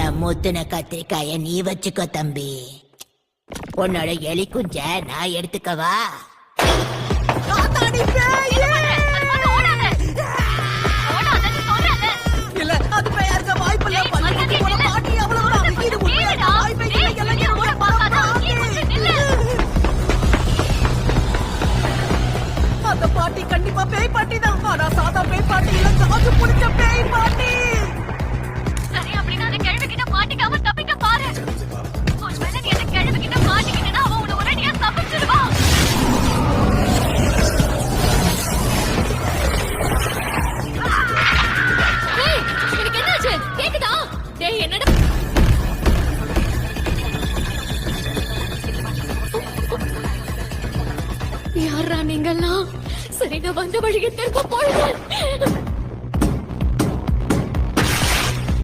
என் முத்துன கத்திரிக்காய நீ வச்சுக்கோ தம்பி. உன்னோட எலி குஞ்ச நான் எடுத்துக்கவா? இல்ல அது பேயா இருக்க வாய்ப்பு இல்ல. பள்ளிக்கு போன பாட்டி அவ்வளவுதான். இது உண்மையா இருக்க வாய்ப்பே இல்லை. எல்லாம் என்னோட பாட்டி. அந்த பாட்டி கண்டிப்பா பேய் பாட்டி தான். ஆனா சாதா பேய் பாட்டி இல்ல, காசு புடிச்ச பேய் பாட்டி. சரி, அப்படின்னா அந்த கிழவிகிட்ட மாட்டிக்காம தப்பிக்க பாரு. ஒருவேளை நீ அந்த கிழவிகிட்ட மாட்டிக்கிட்டா அவன் உன்னை ஒரேடியா தப்பிச்சிடுவா. எனக்கு என்னாச்சு கேக்குதா? டேய் என்னடா யாரா நீங்கெல்லாம்? சரி, நான் வந்த வழியை திரும்ப போடுங்க.